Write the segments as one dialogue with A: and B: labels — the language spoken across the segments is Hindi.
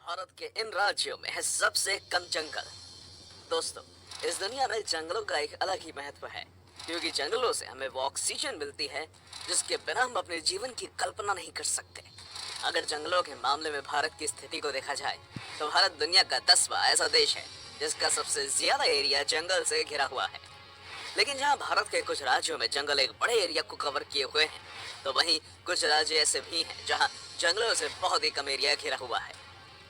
A: भारत के इन राज्यों में है सबसे कम जंगल। दोस्तों, इस दुनिया में जंगलों का एक अलग ही महत्व है, क्योंकि जंगलों से हमें वो ऑक्सीजन मिलती है जिसके बिना हम अपने जीवन की कल्पना नहीं कर सकते। अगर जंगलों के मामले में भारत की स्थिति को देखा जाए तो भारत दुनिया का 10वां ऐसा देश है जिसका सबसे ज्यादा एरिया जंगल से घिरा हुआ है। लेकिन जहां भारत के कुछ राज्यों में जंगल एक बड़े एरिया को कवर किए हुए हैं, तो वहीं कुछ राज्य ऐसे भी हैं जहां जंगलों से बहुत ही कम एरिया घिरा हुआ है।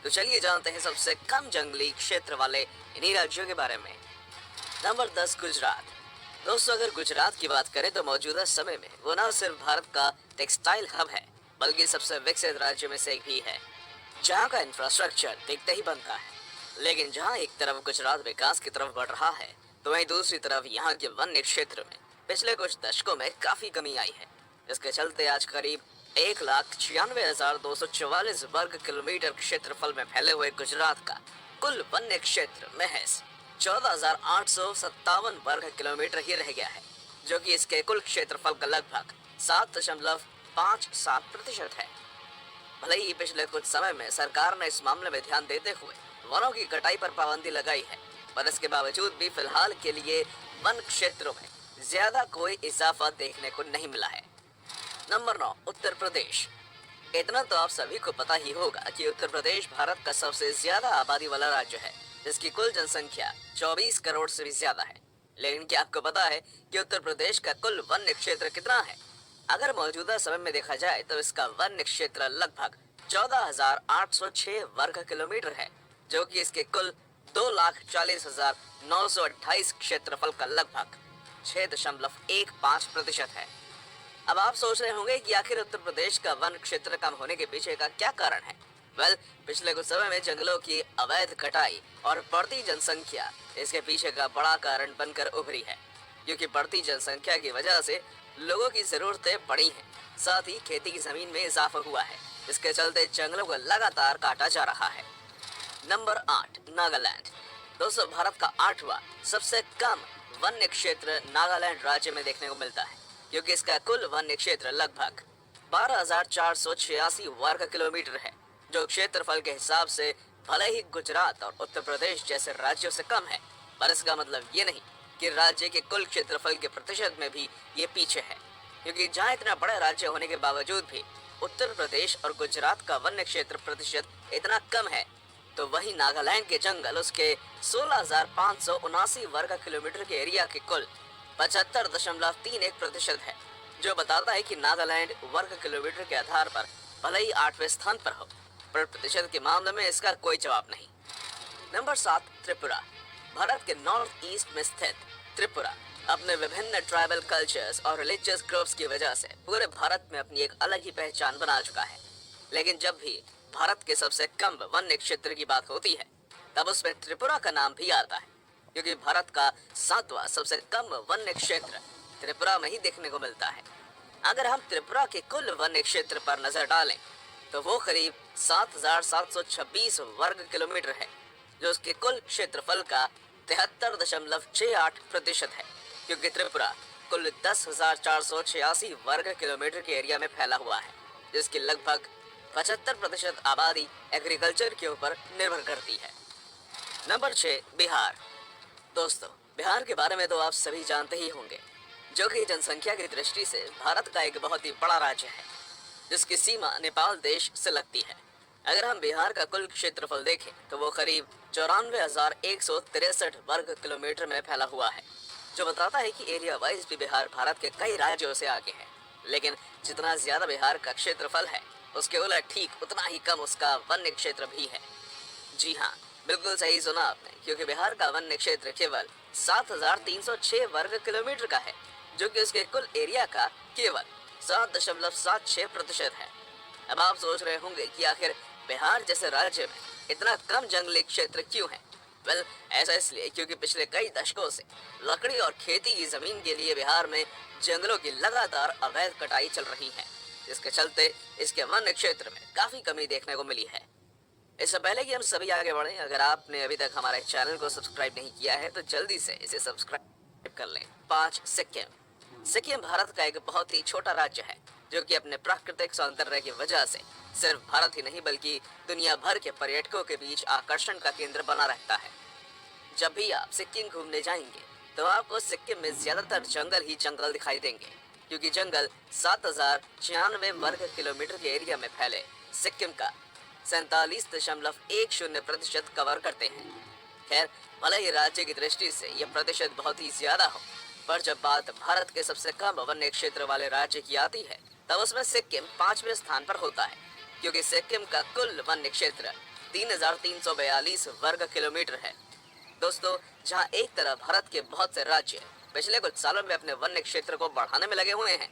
A: तो चलिए जानते हैं सबसे कम जंगली क्षेत्र वाले इन्हीं राज्यों के बारे में। नंबर 10, गुजरात। दोस्तों, अगर गुजरात की बात करें तो मौजूदा समय में वो न सिर्फ भारत का टेक्सटाइल हब है, बल्कि सबसे विकसित राज्यों में से एक भी है, जहाँ का इंफ्रास्ट्रक्चर देखते ही बनता है। लेकिन जहाँ एक तरफ गुजरात विकास की तरफ बढ़ रहा है, तो वहीं दूसरी तरफ यहाँ के वन्य क्षेत्र में पिछले कुछ दशकों में काफी कमी आई है। इसके चलते आज करीब 1,96,244 वर्ग किलोमीटर क्षेत्रफल में फैले हुए गुजरात का कुल वन्य क्षेत्र महज 14,857 वर्ग किलोमीटर ही रह गया है, जो कि इसके कुल क्षेत्रफल का लगभग 7.57% है। भले ही पिछले कुछ समय में सरकार ने इस मामले में ध्यान देते हुए वनों की कटाई पर पाबंदी लगाई है, पर इसके बावजूद भी फिलहाल के लिए वन क्षेत्रों में ज्यादा कोई इजाफा देखने को नहीं मिला है। नंबर 9, उत्तर प्रदेश। इतना तो आप सभी को पता ही होगा कि उत्तर प्रदेश भारत का सबसे ज्यादा आबादी वाला राज्य है, जिसकी कुल जनसंख्या 24 करोड़ से भी ज्यादा है। लेकिन क्या आपको पता है कि उत्तर प्रदेश का कुल वन्य क्षेत्र कितना है? अगर मौजूदा समय में देखा जाए तो इसका वन्य क्षेत्र लगभग 14,806 वर्ग किलोमीटर है, जो कि इसके कुल 2,40,928 क्षेत्रफल का लगभग 6.15% है। अब आप सोच रहे होंगे कि आखिर उत्तर प्रदेश का वन क्षेत्र कम होने के पीछे का क्या कारण है? पिछले कुछ समय में जंगलों की अवैध कटाई और बढ़ती जनसंख्या इसके पीछे का बड़ा कारण बनकर उभरी है, क्योंकि बढ़ती जनसंख्या की वजह से लोगों की जरूरतें बढ़ी हैं, साथ ही खेती की जमीन में इजाफा हुआ है। इसके चलते जंगलों को लगातार काटा जा रहा है। नंबर 8, नागालैंड। दोस्तों, भारत का 8वां सबसे कम वन्य क्षेत्र नागालैंड राज्य में देखने को मिलता है, क्योंकि इसका कुल वन्य क्षेत्र लगभग 12,486 वर्ग किलोमीटर है, जो क्षेत्रफल के हिसाब से भले ही गुजरात और उत्तर प्रदेश जैसे राज्यों से कम है, पर इसका मतलब ये नहीं कि राज्य के कुल क्षेत्रफल के प्रतिशत में भी ये पीछे है, क्योंकि जहाँ इतना बड़ा राज्य होने के बावजूद भी उत्तर प्रदेश और गुजरात का वन्य क्षेत्र प्रतिशत इतना कम है, तो वही नागालैंड के जंगल उसके 16,579 वर्ग किलोमीटर के एरिया के कुल 75.31% है, जो बताता है कि नागालैंड वर्ग किलोमीटर के आधार पर भले ही 8वें स्थान पर हो, पर प्रतिशत के मामले में इसका कोई जवाब नहीं। नंबर 7, त्रिपुरा। भारत के नॉर्थ ईस्ट में स्थित त्रिपुरा अपने विभिन्न ट्राइबल कल्चर्स और रिलीजियस ग्रुप्स की वजह से पूरे भारत में अपनी एक अलग ही पहचान बना चुका है। लेकिन जब भी भारत के सबसे कम वन्य क्षेत्र की बात होती है, तब उसमें त्रिपुरा का नाम भी आता है, क्योंकि भारत का 7वां सबसे कम वन्य क्षेत्र त्रिपुरा में ही देखने को मिलता है। अगर हम त्रिपुरा के कुल वन्य क्षेत्र पर नजर डालें तो वो करीब 7,726 वर्ग किलोमीटर है, जो उसके कुल क्षेत्रफल का 73.68% है, क्योंकि त्रिपुरा कुल 10,486 वर्ग किलोमीटर के एरिया में फैला हुआ है, जिसकी लगभग 75% आबादी एग्रीकल्चर के ऊपर निर्भर करती है। नंबर 6, बिहार। दोस्तों, बिहार के बारे में तो आप सभी जानते ही होंगे, जो कि जनसंख्या की दृष्टि से भारत का एक बहुत ही बड़ा राज्य है, जिसकी सीमा नेपाल देश से लगती है। अगर हम बिहार का कुल क्षेत्रफल देखें तो वो करीब 94,163 वर्ग किलोमीटर में फैला हुआ है, जो बताता है कि एरिया वाइज भी बिहार भारत के कई राज्यों से आगे है। लेकिन जितना ज्यादा बिहार का क्षेत्रफल है, उसके उलट ठीक उतना ही कम उसका वन्य क्षेत्र भी है। जी हाँ, बिल्कुल सही सुना आपने, क्योंकि बिहार का वन्य क्षेत्र केवल 7,306 वर्ग किलोमीटर का है, जो कि उसके कुल एरिया का केवल 7.76% है। अब आप सोच रहे होंगे कि आखिर बिहार जैसे राज्य में इतना कम जंगली क्षेत्र क्यों है? ऐसा इसलिए क्योंकि पिछले कई दशकों से लकड़ी और खेती की जमीन के लिए बिहार में जंगलों की लगातार अवैध कटाई चल रही है, जिसके चलते इसके वन्य क्षेत्र में काफी कमी देखने को मिली है। इससे पहले कि हम सभी आगे बढ़ें, अगर आपने अभी तक हमारे चैनल को सब्सक्राइब नहीं किया है तो जल्दी से इसे सब्सक्राइब कर लें। 5, सिक्किम। सिक्किम भारत का एक बहुत ही छोटा राज्य है, जो कि अपने प्राकृतिक सौंदर्य की वजह से सिर्फ भारत ही नहीं बल्कि दुनिया भर के पर्यटकों के बीच आकर्षण का केंद्र बना रहता है। जब भी आप सिक्किम घूमने जाएंगे तो आपको सिक्किम में ज्यादातर जंगल ही जंगल दिखाई देंगे, क्योंकि जंगल 7096 वर्ग किलोमीटर के एरिया में फैले सिक्किम का 47.10% कवर करते हैं। खैर, भले ही राज्य की दृष्टि से यह प्रतिशत बहुत ही ज्यादा हो, पर जब बात भारत के सबसे कम वन्य क्षेत्र वाले राज्य की आती है तब उसमें सिक्किम 5वें स्थान पर होता है, क्योंकि सिक्किम का कुल वन्य क्षेत्र 3342 वर्ग किलोमीटर है। दोस्तों, जहां एक तरफ भारत के बहुत से राज्य पिछले कुछ सालों में अपने वन्य क्षेत्र को बढ़ाने में लगे हुए हैं,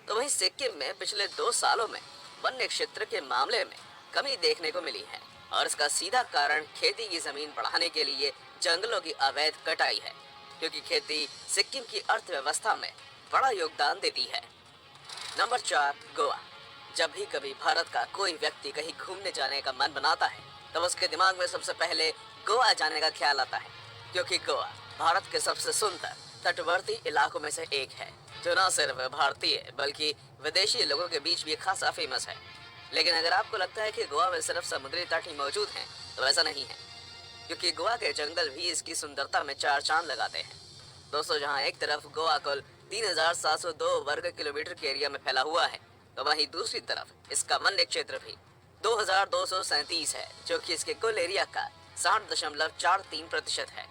A: तो वहीं सिक्किम में पिछले 2 सालों में वन्य क्षेत्र के मामले में कमी देखने को मिली है, और इसका सीधा कारण खेती की जमीन बढ़ाने के लिए जंगलों की अवैध कटाई है, क्योंकि खेती सिक्किम की अर्थव्यवस्था में बड़ा योगदान देती है। नंबर 4, गोवा। जब भी कभी भारत का कोई व्यक्ति कहीं घूमने जाने का मन बनाता है तब उसके दिमाग में सबसे पहले गोवा जाने का ख्याल आता है, क्योंकि गोवा भारत के सबसे सुंदर तटवर्ती इलाकों में से एक है, जो न सिर्फ भारतीय बल्कि विदेशी लोगों के बीच भी खासा फेमस है। लेकिन अगर आपको लगता है कि गोवा में सिर्फ समुद्री तट ही मौजूद हैं, तो ऐसा नहीं है, क्योंकि गोवा के जंगल भी इसकी सुंदरता में 4 चांद लगाते हैं। दोस्तों, जहां एक तरफ गोवा कुल 3702 वर्ग किलोमीटर के एरिया में फैला हुआ है, तो वहीं दूसरी तरफ इसका वन्य क्षेत्र भी 2237 है, जो कि इसके कुल एरिया का 60.43% है।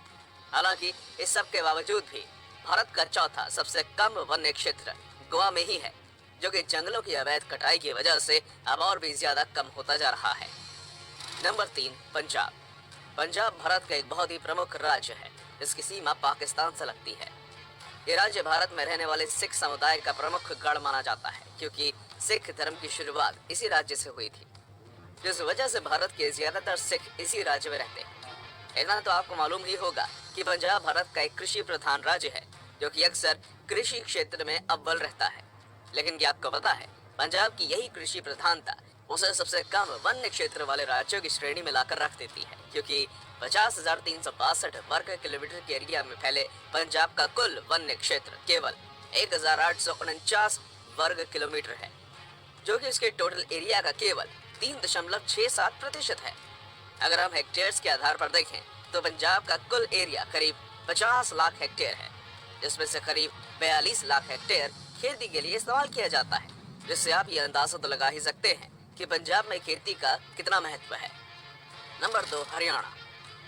A: हालांकि इस सब के बावजूद भी भारत का चौथा सबसे कम वन्य क्षेत्र गोवा में ही है, जो कि जंगलों की अवैध कटाई की वजह से अब और भी ज्यादा कम होता जा रहा है। नंबर 3, पंजाब। पंजाब भारत का एक बहुत ही प्रमुख राज्य है, जिसकी सीमा पाकिस्तान से लगती है। ये राज्य भारत में रहने वाले सिख समुदाय का प्रमुख गढ़ माना जाता है, क्योंकि सिख धर्म की शुरुआत इसी राज्य से हुई थी, जिस वजह से भारत के ज्यादातर सिख इसी राज्य में रहते हैं। इतना तो आपको मालूम ही होगा कि पंजाब भारत का एक कृषि प्रधान राज्य है, जो कि अक्सर कृषि क्षेत्र में अव्वल रहता है। लेकिन क्या आपको पता है, पंजाब की यही कृषि प्रधानता उसे सबसे कम वन्य क्षेत्र वाले राज्यों की श्रेणी में लाकर रख देती है, क्योंकि 50,362 वर्ग किलोमीटर के एरिया में फैले पंजाब का कुल वन्य क्षेत्र केवल 1,849 वर्ग किलोमीटर है, जो कि इसके टोटल एरिया का केवल 3.67% है। अगर हम हेक्टेयर्स के आधार पर देखें तो पंजाब का कुल एरिया करीब 50 लाख हेक्टेयर है, जिसमें से करीब 42 लाख हेक्टेयर खेती के लिए इस्तेमाल किया जाता है, जिससे आप ये अंदाजा तो लगा ही सकते हैं कि पंजाब में खेती का कितना महत्व है। नंबर 2, हरियाणा।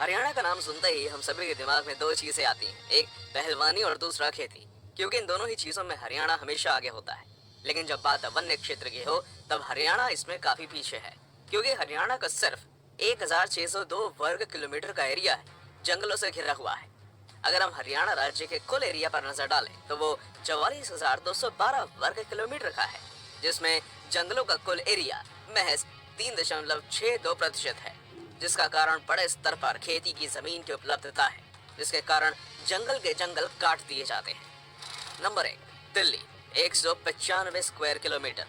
A: हरियाणा का नाम सुनते ही हम सभी के दिमाग में 2 चीजें आती हैं, एक पहलवानी और दूसरा खेती, क्योंकि इन दोनों ही चीजों में हरियाणा हमेशा आगे होता है। लेकिन जब बात वन्य क्षेत्र की हो तब हरियाणा इसमें काफी पीछे है, क्योंकि हरियाणा का सिर्फ 1,602 वर्ग किलोमीटर का एरिया है जंगलों से घिरा हुआ है। अगर हम हरियाणा राज्य के कुल एरिया पर नजर डालें तो वो 44,212 वर्ग किलोमीटर का है, जिसमें जंगलों का कुल एरिया महज 3.62% है, जिसका कारण बड़े स्तर पर खेती की जमीन की उपलब्धता है, जिसके कारण जंगल के जंगल काट दिए जाते हैं। Number 1, Delhi 195 square kilometre.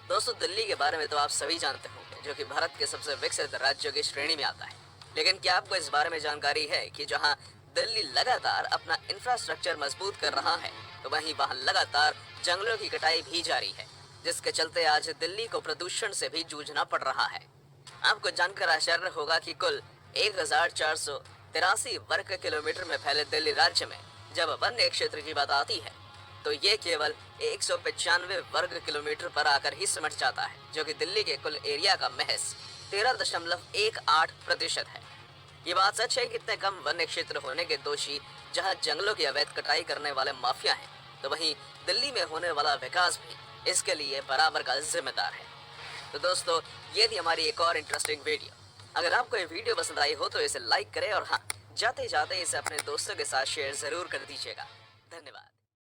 A: दोस्तों, दिल्ली के बारे में तो आप सभी जानते होंगे, जो कि भारत के सबसे विकसित राज्यों की श्रेणी में आता है। लेकिन क्या आपको इस बारे में जानकारी है कि जहां दिल्ली लगातार अपना इंफ्रास्ट्रक्चर मजबूत कर रहा है, तो वहीं वहां लगातार जंगलों की कटाई भी जारी है, जिसके चलते आज दिल्ली को प्रदूषण से भी जूझना पड़ रहा है। आपको जानकर आश्चर्य होगा कि कुल 1,483 वर्ग किलोमीटर में फैले दिल्ली राज्य में जब वन्य क्षेत्र की बात आती है तो ये केवल 195 वर्ग किलोमीटर पर आकर ही सिमट जाता है, जो कि दिल्ली के कुल एरिया का महज 13.18% है। ये बात सच है कि इतने कम वन्य क्षेत्र होने के दोषी जहां जंगलों की अवैध कटाई करने वाले माफिया हैं, तो वहीं दिल्ली में होने वाला विकास भी इसके लिए बराबर का जिम्मेदार है। तो दोस्तों, ये थी हमारी एक और इंटरेस्टिंग वीडियो। अगर आपको ये वीडियो पसंद आई हो तो इसे लाइक करें, और हाँ, जाते जाते इसे अपने दोस्तों के साथ शेयर जरूर कर दीजिएगा। धन्यवाद।